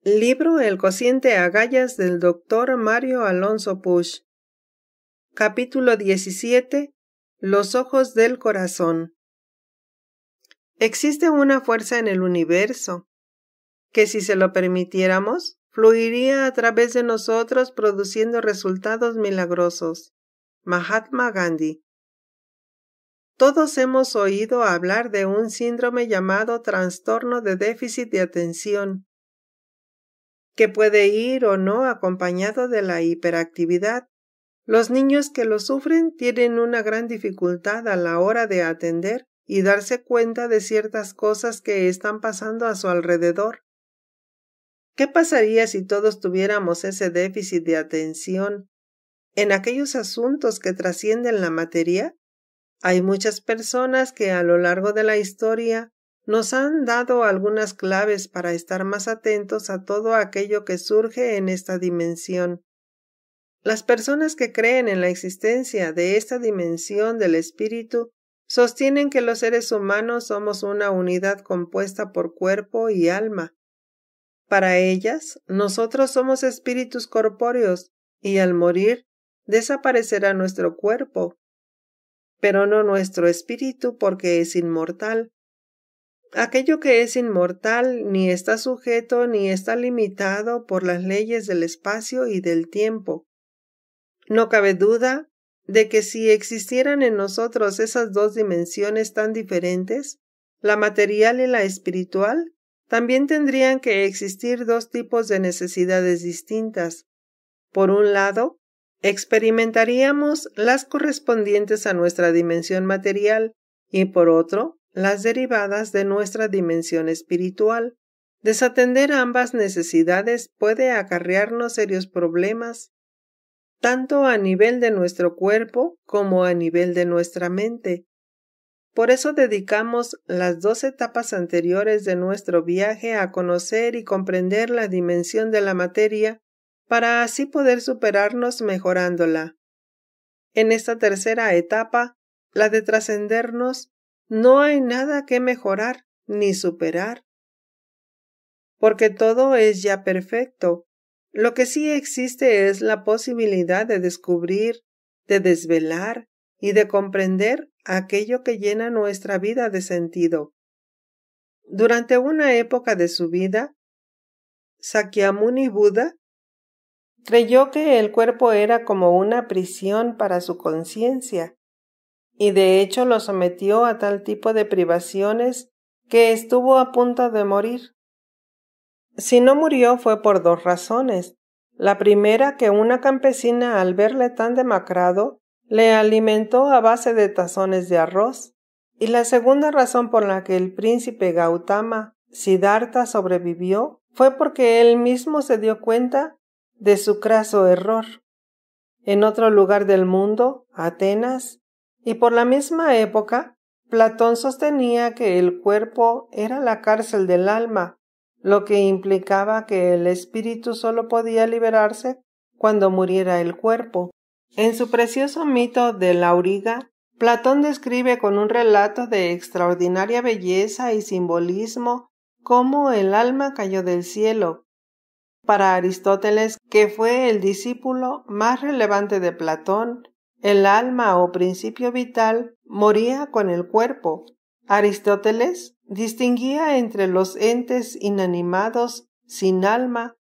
Libro El cociente Agallas del Dr. Mario Alonso Puig. Capítulo 17. Los ojos del corazón. Existe una fuerza en el universo que, si se lo permitiéramos, fluiría a través de nosotros produciendo resultados milagrosos. Mahatma Gandhi. Todos hemos oído hablar de un síndrome llamado trastorno de déficit de atención, que puede ir o no acompañado de la hiperactividad. Los niños que lo sufren tienen una gran dificultad a la hora de atender y darse cuenta de ciertas cosas que están pasando a su alrededor. ¿Qué pasaría si todos tuviéramos ese déficit de atención en aquellos asuntos que trascienden la materia? Hay muchas personas que a lo largo de la historia nos han dado algunas claves para estar más atentos a todo aquello que surge en esta dimensión. Las personas que creen en la existencia de esta dimensión del espíritu sostienen que los seres humanos somos una unidad compuesta por cuerpo y alma. Para ellas, nosotros somos espíritus corpóreos y al morir desaparecerá nuestro cuerpo, pero no nuestro espíritu porque es inmortal. Aquello que es inmortal ni está sujeto ni está limitado por las leyes del espacio y del tiempo. No cabe duda de que si existieran en nosotros esas dos dimensiones tan diferentes, la material y la espiritual, también tendrían que existir dos tipos de necesidades distintas. Por un lado, experimentaríamos las correspondientes a nuestra dimensión material y por otro, las derivadas de nuestra dimensión espiritual. Desatender ambas necesidades puede acarrearnos serios problemas, tanto a nivel de nuestro cuerpo como a nivel de nuestra mente. Por eso dedicamos las 2 etapas anteriores de nuestro viaje a conocer y comprender la dimensión de la materia, para así poder superarnos mejorándola. En esta tercera etapa, la de trascendernos, no hay nada que mejorar ni superar, porque todo es ya perfecto. Lo que sí existe es la posibilidad de descubrir, de desvelar y de comprender aquello que llena nuestra vida de sentido. Durante una época de su vida, Sakyamuni Buda creyó que el cuerpo era como una prisión para su conciencia, y de hecho lo sometió a tal tipo de privaciones que estuvo a punto de morir. Si no murió fue por 2 razones. La primera, que una campesina al verle tan demacrado, le alimentó a base de tazones de arroz. Y la segunda razón por la que el príncipe Gautama Siddhartha sobrevivió fue porque él mismo se dio cuenta de su craso error. En otro lugar del mundo, Atenas, y por la misma época, Platón sostenía que el cuerpo era la cárcel del alma, lo que implicaba que el espíritu solo podía liberarse cuando muriera el cuerpo. En su precioso mito del auriga, Platón describe con un relato de extraordinaria belleza y simbolismo cómo el alma cayó del cielo. Para Aristóteles, que fue el discípulo más relevante de Platón, el alma o principio vital moría con el cuerpo. Aristóteles distinguía entre los entes inanimados sin alma,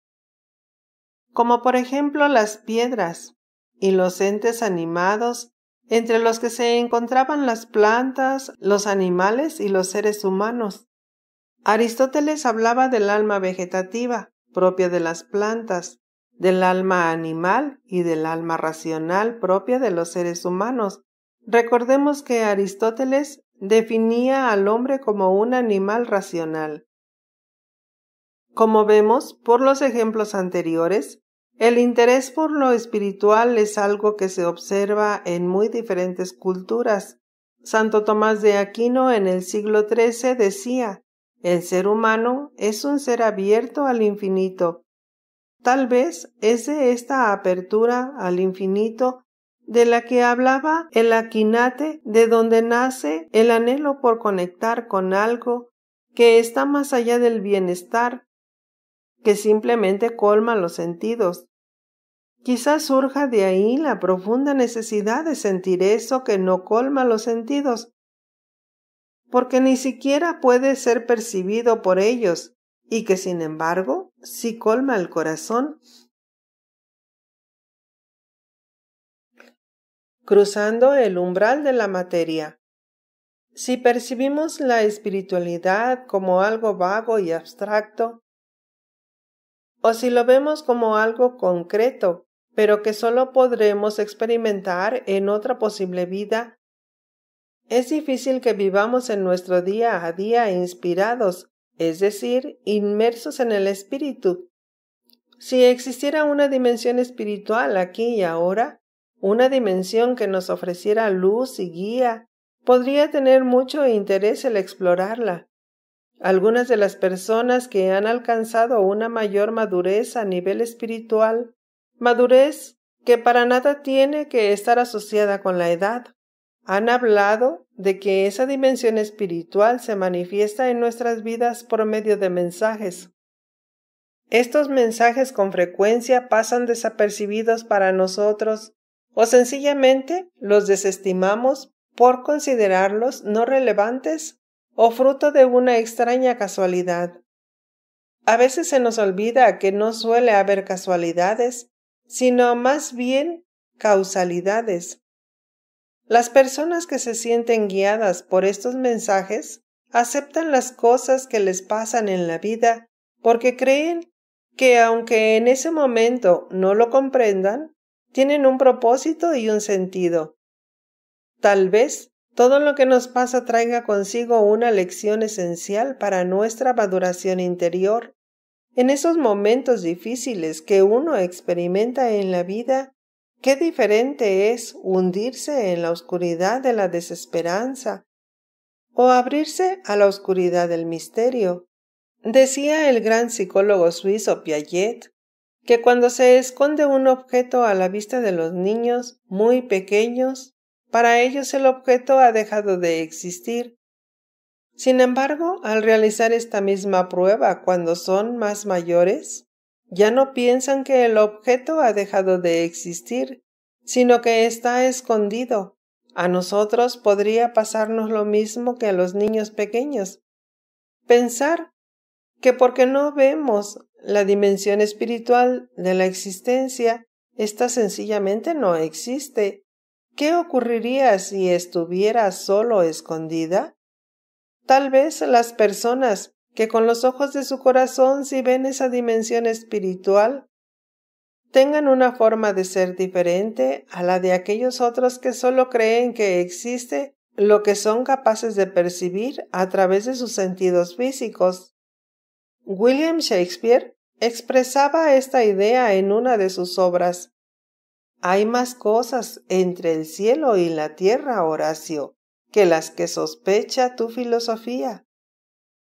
como por ejemplo las piedras, y los entes animados, entre los que se encontraban las plantas, los animales y los seres humanos. Aristóteles hablaba del alma vegetativa, propia de las plantas, del alma animal y del alma racional propia de los seres humanos. Recordemos que Aristóteles definía al hombre como un animal racional. Como vemos por los ejemplos anteriores, el interés por lo espiritual es algo que se observa en muy diferentes culturas. Santo Tomás de Aquino en el siglo XIII decía: el ser humano es un ser abierto al infinito. Tal vez es de esta apertura al infinito de la que hablaba el Aquinate, de donde nace el anhelo por conectar con algo que está más allá del bienestar, que simplemente colma los sentidos. Quizás surja de ahí la profunda necesidad de sentir eso que no colma los sentidos, porque ni siquiera puede ser percibido por ellos y que sin embargo sí colma el corazón. Cruzando el umbral de la materia. Si percibimos la espiritualidad como algo vago y abstracto, o si lo vemos como algo concreto, pero que solo podremos experimentar en otra posible vida, es difícil que vivamos en nuestro día a día inspirados, es decir, inmersos en el espíritu. Si existiera una dimensión espiritual aquí y ahora, una dimensión que nos ofreciera luz y guía, podría tener mucho interés el explorarla. Algunas de las personas que han alcanzado una mayor madurez a nivel espiritual, madurez que para nada tiene que estar asociada con la edad, han hablado de que esa dimensión espiritual se manifiesta en nuestras vidas por medio de mensajes. Estos mensajes con frecuencia pasan desapercibidos para nosotros o sencillamente los desestimamos por considerarlos no relevantes o fruto de una extraña casualidad. A veces se nos olvida que no suele haber casualidades, sino más bien causalidades. Las personas que se sienten guiadas por estos mensajes aceptan las cosas que les pasan en la vida porque creen que aunque en ese momento no lo comprendan, tienen un propósito y un sentido. Tal vez todo lo que nos pasa traiga consigo una lección esencial para nuestra maduración interior. En esos momentos difíciles que uno experimenta en la vida, qué diferente es hundirse en la oscuridad de la desesperanza o abrirse a la oscuridad del misterio. Decía el gran psicólogo suizo Piaget que cuando se esconde un objeto a la vista de los niños muy pequeños, para ellos el objeto ha dejado de existir. Sin embargo, al realizar esta misma prueba cuando son más mayores, ya no piensan que el objeto ha dejado de existir, sino que está escondido. A nosotros podría pasarnos lo mismo que a los niños pequeños. Pensar que porque no vemos la dimensión espiritual de la existencia, esta sencillamente no existe. ¿Qué ocurriría si estuviera solo escondida? Tal vez las personas que con los ojos de su corazón sí ven esa dimensión espiritual tengan una forma de ser diferente a la de aquellos otros que solo creen que existe lo que son capaces de percibir a través de sus sentidos físicos. William Shakespeare expresaba esta idea en una de sus obras. Hay más cosas entre el cielo y la tierra, Horacio, que las que sospecha tu filosofía.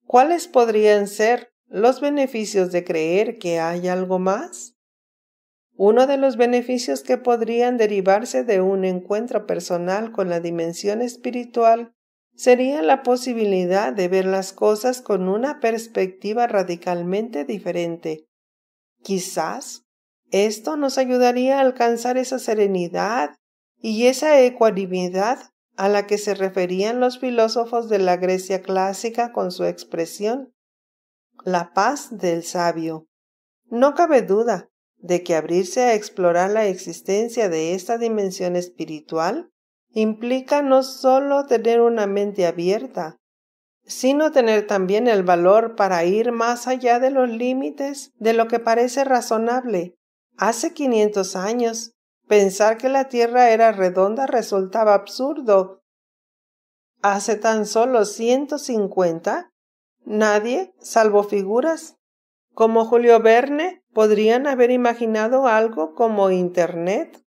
¿Cuáles podrían ser los beneficios de creer que hay algo más? Uno de los beneficios que podrían derivarse de un encuentro personal con la dimensión espiritual sería la posibilidad de ver las cosas con una perspectiva radicalmente diferente. Quizás esto nos ayudaría a alcanzar esa serenidad y esa ecuanimidad a la que se referían los filósofos de la Grecia clásica con su expresión, la paz del sabio. No cabe duda de que abrirse a explorar la existencia de esta dimensión espiritual implica no solo tener una mente abierta, sino tener también el valor para ir más allá de los límites de lo que parece razonable. Hace 500 años, pensar que la Tierra era redonda resultaba absurdo. Hace tan solo 150, nadie, salvo figuras como Julio Verne, podrían haber imaginado algo como Internet,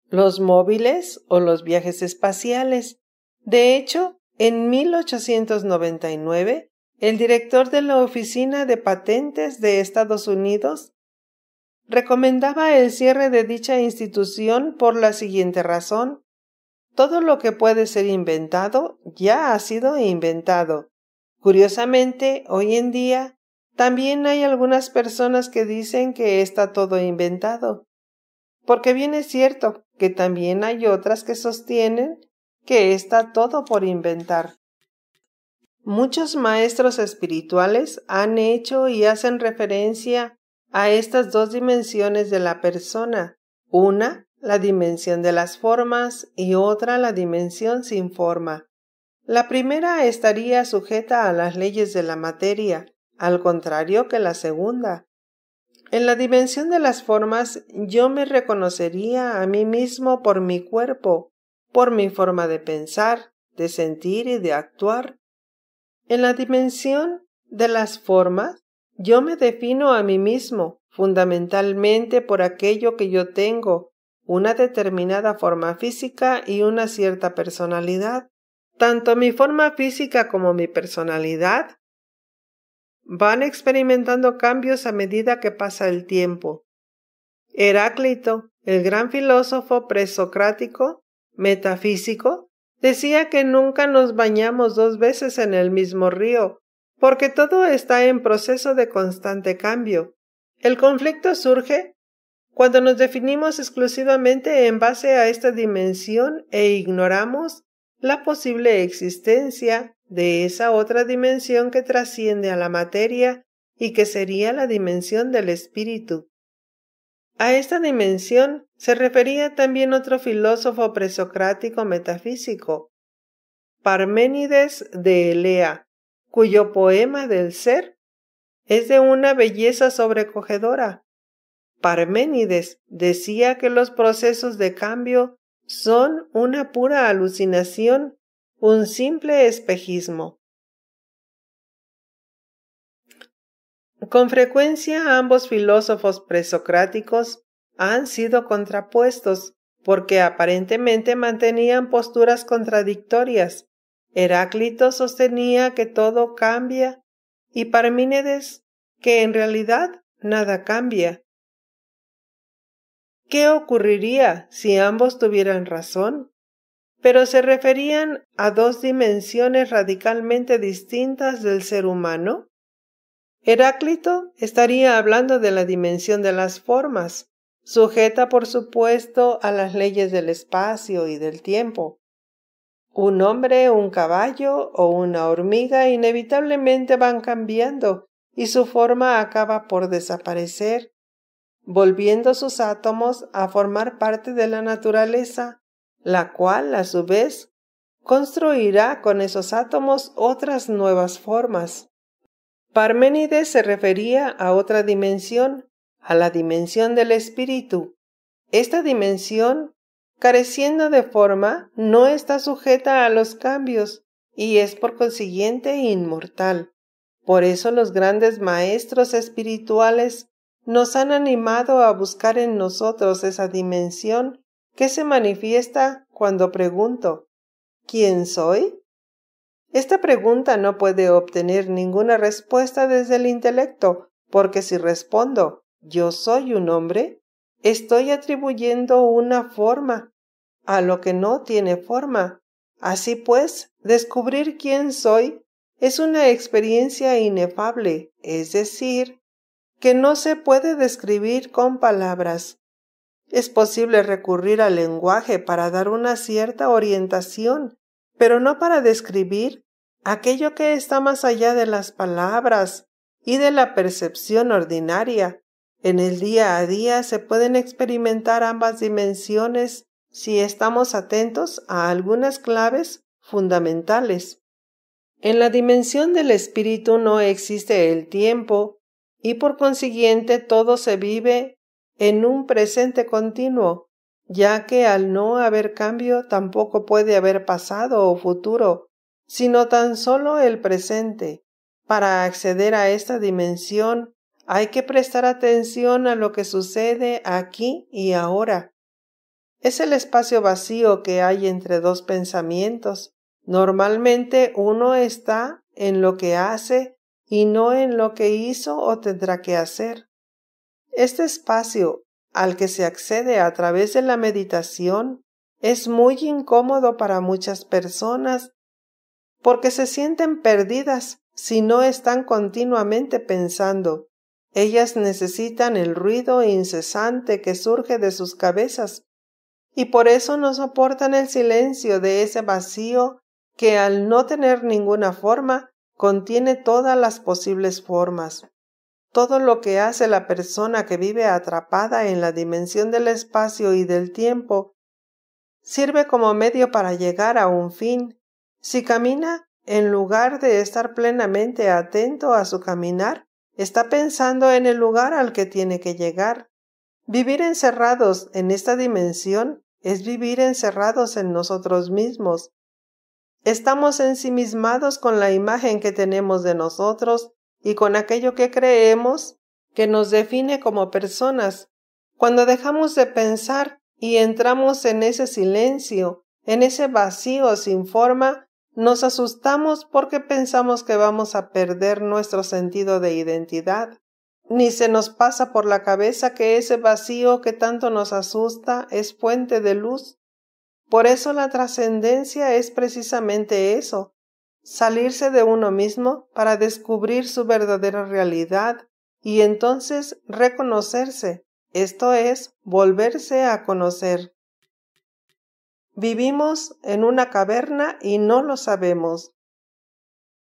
los móviles o los viajes espaciales. De hecho, en 1899, el director de la Oficina de Patentes de Estados Unidos recomendaba el cierre de dicha institución por la siguiente razón. Todo lo que puede ser inventado ya ha sido inventado. Curiosamente, hoy en día, También hay algunas personas que dicen que está todo inventado, porque bien es cierto que también hay otras que sostienen que está todo por inventar. Muchos maestros espirituales han hecho y hacen referencia a estas dos dimensiones de la persona, una, la dimensión de las formas, y otra, la dimensión sin forma. La primera estaría sujeta a las leyes de la materia, al contrario que la segunda. En la dimensión de las formas, yo me reconocería a mí mismo por mi cuerpo, por mi forma de pensar, de sentir y de actuar. En la dimensión de las formas, yo me defino a mí mismo fundamentalmente por aquello que yo tengo, una determinada forma física y una cierta personalidad. Tanto mi forma física como mi personalidad van experimentando cambios a medida que pasa el tiempo. Heráclito, el gran filósofo presocrático, metafísico, decía que nunca nos bañamos dos veces en el mismo río, porque todo está en proceso de constante cambio. El conflicto surge cuando nos definimos exclusivamente en base a esta dimensión e ignoramos la posible existencia de esa otra dimensión que trasciende a la materia y que sería la dimensión del espíritu. A esta dimensión se refería también otro filósofo presocrático metafísico, Parménides de Elea, cuyo poema del ser es de una belleza sobrecogedora. Parménides decía que los procesos de cambio son una pura alucinación, un simple espejismo. Con frecuencia ambos filósofos presocráticos han sido contrapuestos porque aparentemente mantenían posturas contradictorias. Heráclito sostenía que todo cambia y Parménides que en realidad nada cambia. ¿Qué ocurriría si ambos tuvieran razón? Pero se referían a dos dimensiones radicalmente distintas del ser humano. Heráclito estaría hablando de la dimensión de las formas, sujeta por supuesto a las leyes del espacio y del tiempo. Un hombre, un caballo o una hormiga inevitablemente van cambiando y su forma acaba por desaparecer, volviendo sus átomos a formar parte de la naturaleza, la cual, a su vez, construirá con esos átomos otras nuevas formas. Parménides se refería a otra dimensión, a la dimensión del espíritu. Esta dimensión, careciendo de forma, no está sujeta a los cambios y es por consiguiente inmortal. Por eso los grandes maestros espirituales nos han animado a buscar en nosotros esa dimensión que se manifiesta cuando pregunto, ¿quién soy? Esta pregunta no puede obtener ninguna respuesta desde el intelecto, porque si respondo, yo soy un hombre, estoy atribuyendo una forma a lo que no tiene forma. Así pues, descubrir quién soy es una experiencia inefable, es decir, que no se puede describir con palabras. Es posible recurrir al lenguaje para dar una cierta orientación, pero no para describir aquello que está más allá de las palabras y de la percepción ordinaria. En el día a día se pueden experimentar ambas dimensiones si estamos atentos a algunas claves fundamentales. En la dimensión del espíritu no existe el tiempo y por consiguiente todo se vive en un presente continuo, ya que al no haber cambio tampoco puede haber pasado o futuro, sino tan solo el presente. Para acceder a esta dimensión hay que prestar atención a lo que sucede aquí y ahora. Es el espacio vacío que hay entre dos pensamientos. Normalmente uno está en lo que hace y no en lo que hizo o tendrá que hacer. Este espacio al que se accede a través de la meditación es muy incómodo para muchas personas porque se sienten perdidas si no están continuamente pensando. Ellas necesitan el ruido incesante que surge de sus cabezas, y por eso no soportan el silencio de ese vacío que, al no tener ninguna forma, contiene todas las posibles formas. Todo lo que hace la persona que vive atrapada en la dimensión del espacio y del tiempo sirve como medio para llegar a un fin. Si camina, en lugar de estar plenamente atento a su caminar, está pensando en el lugar al que tiene que llegar. Vivir encerrados en esta dimensión es vivir encerrados en nosotros mismos. Estamos ensimismados con la imagen que tenemos de nosotros y con aquello que creemos que nos define como personas. Cuando dejamos de pensar y entramos en ese silencio, en ese vacío sin forma, nos asustamos porque pensamos que vamos a perder nuestro sentido de identidad. Ni se nos pasa por la cabeza que ese vacío que tanto nos asusta es fuente de luz. Por eso la trascendencia es precisamente eso, salirse de uno mismo para descubrir su verdadera realidad y entonces reconocerse, esto es, volverse a conocer. Vivimos en una caverna y no lo sabemos.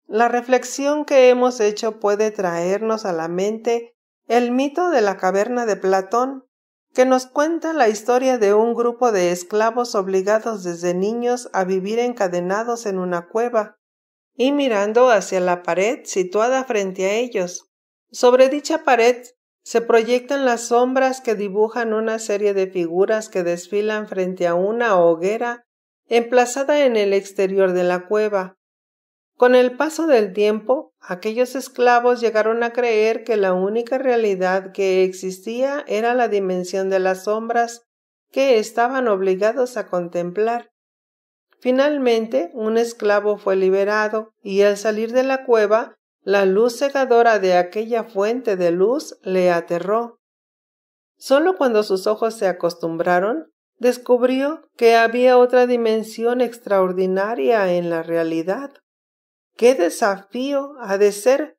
La reflexión que hemos hecho puede traernos a la mente el mito de la caverna de Platón, que nos cuenta la historia de un grupo de esclavos obligados desde niños a vivir encadenados en una cueva y mirando hacia la pared situada frente a ellos. Sobre dicha pared se proyectan las sombras que dibujan una serie de figuras que desfilan frente a una hoguera emplazada en el exterior de la cueva. Con el paso del tiempo, aquellos esclavos llegaron a creer que la única realidad que existía era la dimensión de las sombras que estaban obligados a contemplar. Finalmente, un esclavo fue liberado y al salir de la cueva, la luz cegadora de aquella fuente de luz le aterró. Solo cuando sus ojos se acostumbraron, descubrió que había otra dimensión extraordinaria en la realidad. ¡Qué desafío ha de ser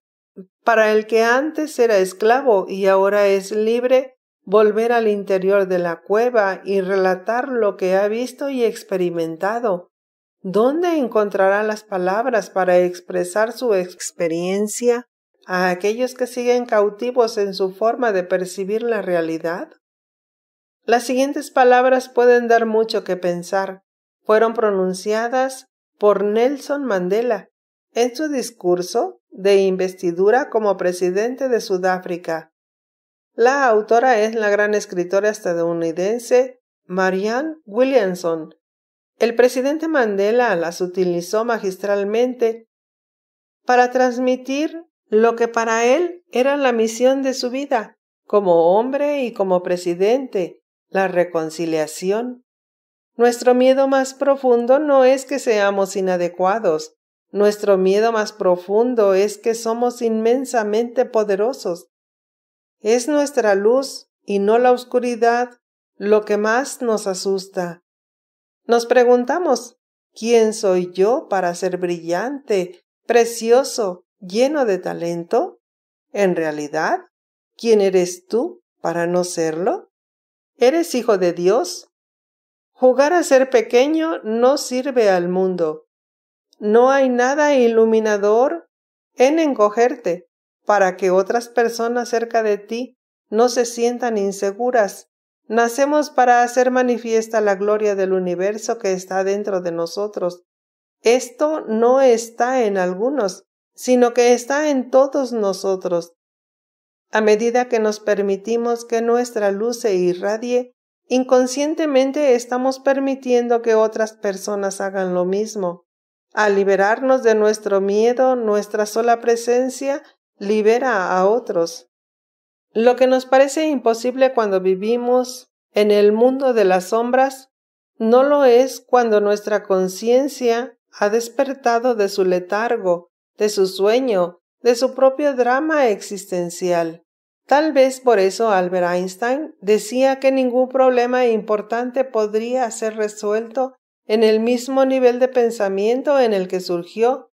para el que antes era esclavo y ahora es libre volver al interior de la cueva y relatar lo que ha visto y experimentado? ¿Dónde encontrará las palabras para expresar su experiencia a aquellos que siguen cautivos en su forma de percibir la realidad? Las siguientes palabras pueden dar mucho que pensar. Fueron pronunciadas por Nelson Mandela en su discurso de investidura como presidente de Sudáfrica. La autora es la gran escritora estadounidense Marianne Williamson. El presidente Mandela las utilizó magistralmente para transmitir lo que para él era la misión de su vida, como hombre y como presidente, la reconciliación. Nuestro miedo más profundo no es que seamos inadecuados. Nuestro miedo más profundo es que somos inmensamente poderosos. Es nuestra luz y no la oscuridad lo que más nos asusta. Nos preguntamos, ¿quién soy yo para ser brillante, precioso, lleno de talento? En realidad, ¿quién eres tú para no serlo? ¿Eres hijo de Dios? Jugar a ser pequeño no sirve al mundo. No hay nada iluminador en encogerte para que otras personas cerca de ti no se sientan inseguras. Nacemos para hacer manifiesta la gloria del universo que está dentro de nosotros. Esto no está en algunos, sino que está en todos nosotros. A medida que nos permitimos que nuestra luz se irradie, inconscientemente estamos permitiendo que otras personas hagan lo mismo. Al liberarnos de nuestro miedo, nuestra sola presencia libera a otros. Lo que nos parece imposible cuando vivimos en el mundo de las sombras, no lo es cuando nuestra conciencia ha despertado de su letargo, de su sueño, de su propio drama existencial. Tal vez por eso Albert Einstein decía que ningún problema importante podría ser resuelto en el mismo nivel de pensamiento en el que surgió.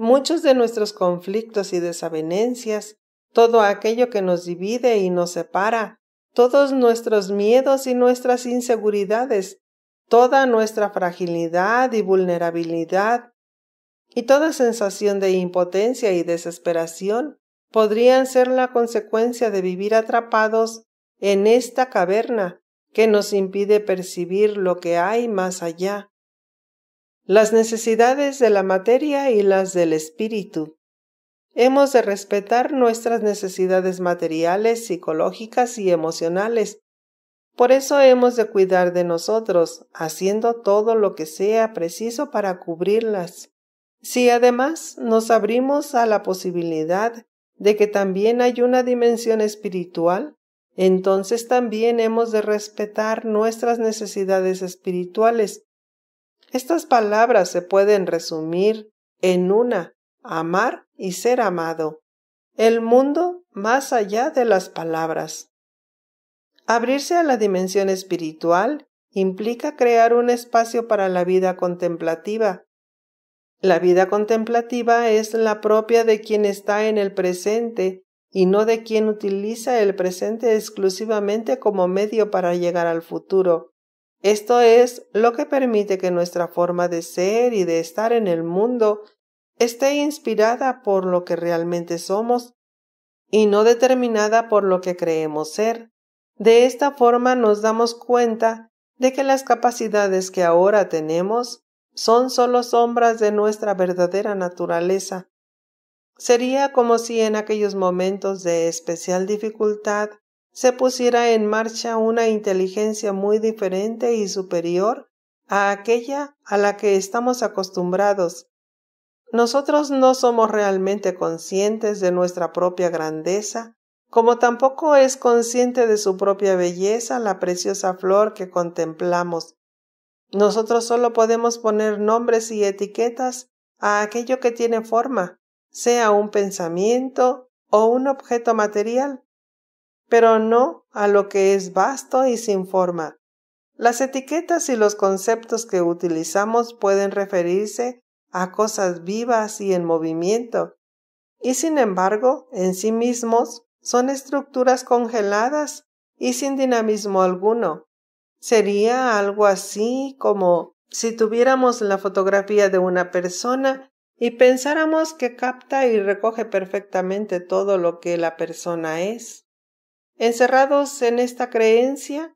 Muchos de nuestros conflictos y desavenencias, todo aquello que nos divide y nos separa, todos nuestros miedos y nuestras inseguridades, toda nuestra fragilidad y vulnerabilidad, y toda sensación de impotencia y desesperación podrían ser la consecuencia de vivir atrapados en esta caverna que nos impide percibir lo que hay más allá. Las necesidades de la materia y las del espíritu. Hemos de respetar nuestras necesidades materiales, psicológicas y emocionales. Por eso hemos de cuidar de nosotros, haciendo todo lo que sea preciso para cubrirlas. Si además nos abrimos a la posibilidad de que también hay una dimensión espiritual, entonces también hemos de respetar nuestras necesidades espirituales. Estas palabras se pueden resumir en una: amar y ser amado. El mundo más allá de las palabras. Abrirse a la dimensión espiritual implica crear un espacio para la vida contemplativa. La vida contemplativa es la propia de quien está en el presente y no de quien utiliza el presente exclusivamente como medio para llegar al futuro. Esto es lo que permite que nuestra forma de ser y de estar en el mundo esté inspirada por lo que realmente somos y no determinada por lo que creemos ser. De esta forma nos damos cuenta de que las capacidades que ahora tenemos son solo sombras de nuestra verdadera naturaleza. Sería como si en aquellos momentos de especial dificultad se pusiera en marcha una inteligencia muy diferente y superior a aquella a la que estamos acostumbrados. Nosotros no somos realmente conscientes de nuestra propia grandeza, como tampoco es consciente de su propia belleza la preciosa flor que contemplamos. Nosotros solo podemos poner nombres y etiquetas a aquello que tiene forma, sea un pensamiento o un objeto material, pero no a lo que es vasto y sin forma. Las etiquetas y los conceptos que utilizamos pueden referirse a cosas vivas y en movimiento, y sin embargo, en sí mismos, son estructuras congeladas y sin dinamismo alguno. Sería algo así como si tuviéramos la fotografía de una persona y pensáramos que capta y recoge perfectamente todo lo que la persona es. Encerrados en esta creencia,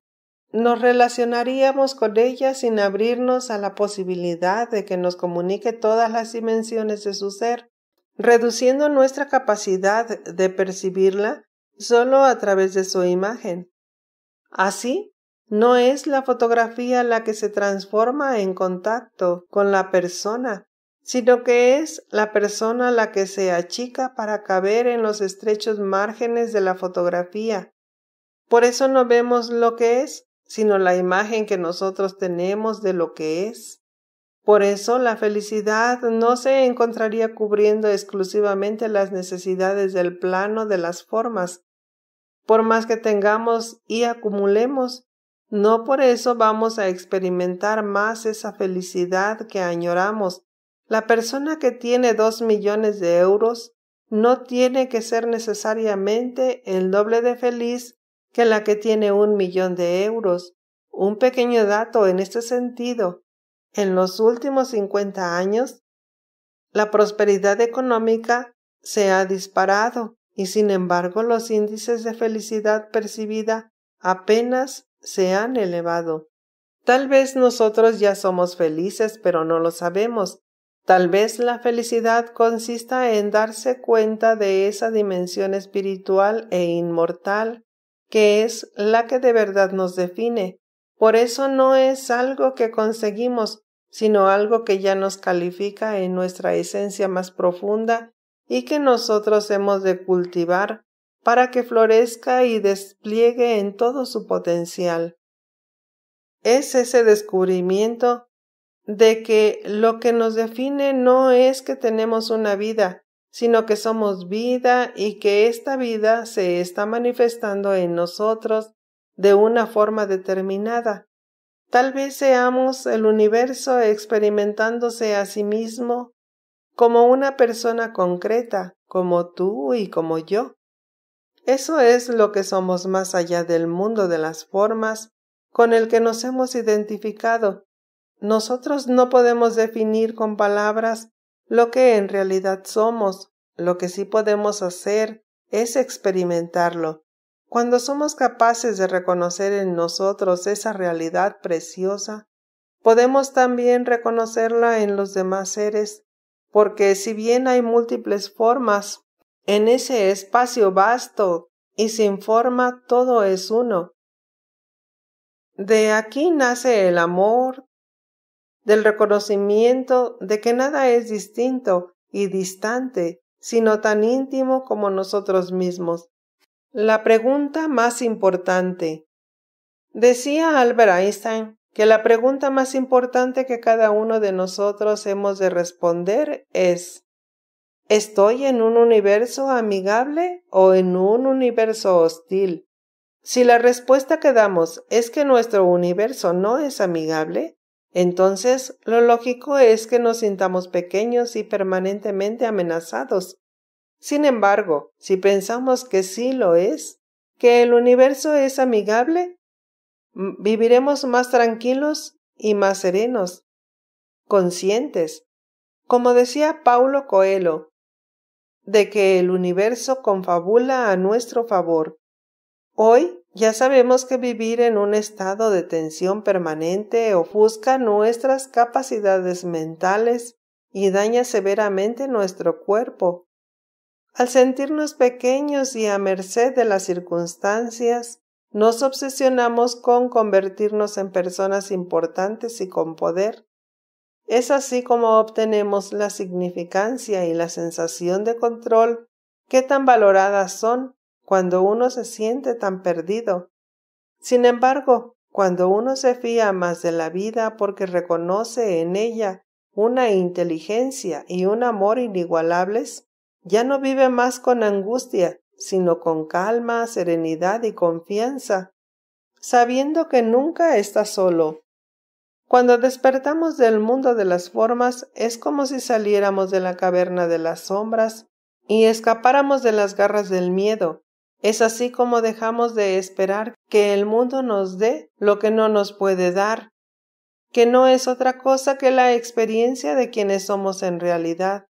nos relacionaríamos con ella sin abrirnos a la posibilidad de que nos comunique todas las dimensiones de su ser, reduciendo nuestra capacidad de percibirla solo a través de su imagen. Así, no es la fotografía la que se transforma en contacto con la persona, sino que es la persona la que se achica para caber en los estrechos márgenes de la fotografía. Por eso no vemos lo que es, sino la imagen que nosotros tenemos de lo que es. Por eso la felicidad no se encontraría cubriendo exclusivamente las necesidades del plano de las formas. Por más que tengamos y acumulemos, no por eso vamos a experimentar más esa felicidad que añoramos. La persona que tiene 2 millones de euros no tiene que ser necesariamente el doble de feliz que la que tiene 1 millón de euros. Un pequeño dato en este sentido: en los últimos 50 años, la prosperidad económica se ha disparado y sin embargo los índices de felicidad percibida apenas se han elevado. Tal vez nosotros ya somos felices, pero no lo sabemos. Tal vez la felicidad consista en darse cuenta de esa dimensión espiritual e inmortal que es la que de verdad nos define. Por eso no es algo que conseguimos, sino algo que ya nos califica en nuestra esencia más profunda y que nosotros hemos de cultivar para que florezca y despliegue en todo su potencial. Es ese descubrimiento de que lo que nos define no es que tenemos una vida, sino que somos vida y que esta vida se está manifestando en nosotros de una forma determinada. Tal vez seamos el universo experimentándose a sí mismo como una persona concreta, como tú y como yo. Eso es lo que somos más allá del mundo de las formas con el que nos hemos identificado. Nosotros no podemos definir con palabras lo que en realidad somos. Lo que sí podemos hacer es experimentarlo. Cuando somos capaces de reconocer en nosotros esa realidad preciosa, podemos también reconocerla en los demás seres, porque si bien hay múltiples formas, en ese espacio vasto y sin forma todo es uno. De aquí nace el amor, del reconocimiento de que nada es distinto y distante, sino tan íntimo como nosotros mismos. La pregunta más importante. Decía Albert Einstein que la pregunta más importante que cada uno de nosotros hemos de responder es: ¿estoy en un universo amigable o en un universo hostil? Si la respuesta que damos es que nuestro universo no es amigable, entonces lo lógico es que nos sintamos pequeños y permanentemente amenazados. Sin embargo, si pensamos que sí lo es, que el universo es amigable, viviremos más tranquilos y más serenos, conscientes, como decía Paulo Coelho, de que el universo confabula a nuestro favor. Hoy ya sabemos que vivir en un estado de tensión permanente ofusca nuestras capacidades mentales y daña severamente nuestro cuerpo. Al sentirnos pequeños y a merced de las circunstancias, nos obsesionamos con convertirnos en personas importantes y con poder. Es así como obtenemos la significancia y la sensación de control que tan valoradas son cuando uno se siente tan perdido. Sin embargo, cuando uno se fía más de la vida porque reconoce en ella una inteligencia y un amor inigualables, ya no vive más con angustia, sino con calma, serenidad y confianza, sabiendo que nunca está solo. Cuando despertamos del mundo de las formas, es como si saliéramos de la caverna de las sombras y escapáramos de las garras del miedo. Es así como dejamos de esperar que el mundo nos dé lo que no nos puede dar, que no es otra cosa que la experiencia de quienes somos en realidad.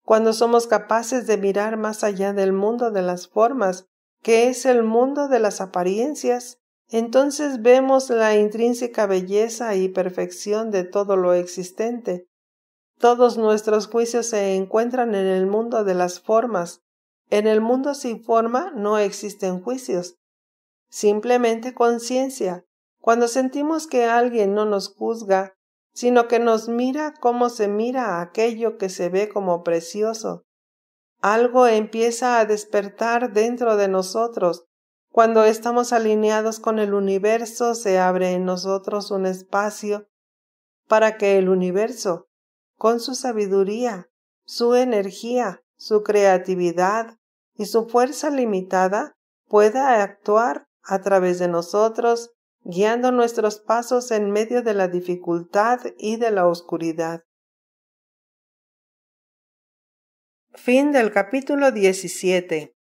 Cuando somos capaces de mirar más allá del mundo de las formas, que es el mundo de las apariencias, entonces vemos la intrínseca belleza y perfección de todo lo existente. Todos nuestros juicios se encuentran en el mundo de las formas. En el mundo sin forma no existen juicios, simplemente conciencia. Cuando sentimos que alguien no nos juzga, sino que nos mira como se mira aquello que se ve como precioso, algo empieza a despertar dentro de nosotros. Cuando estamos alineados con el universo, se abre en nosotros un espacio para que el universo, con su sabiduría, su energía, su creatividad y su fuerza limitada, pueda actuar a través de nosotros, guiando nuestros pasos en medio de la dificultad y de la oscuridad. Fin del capítulo 17.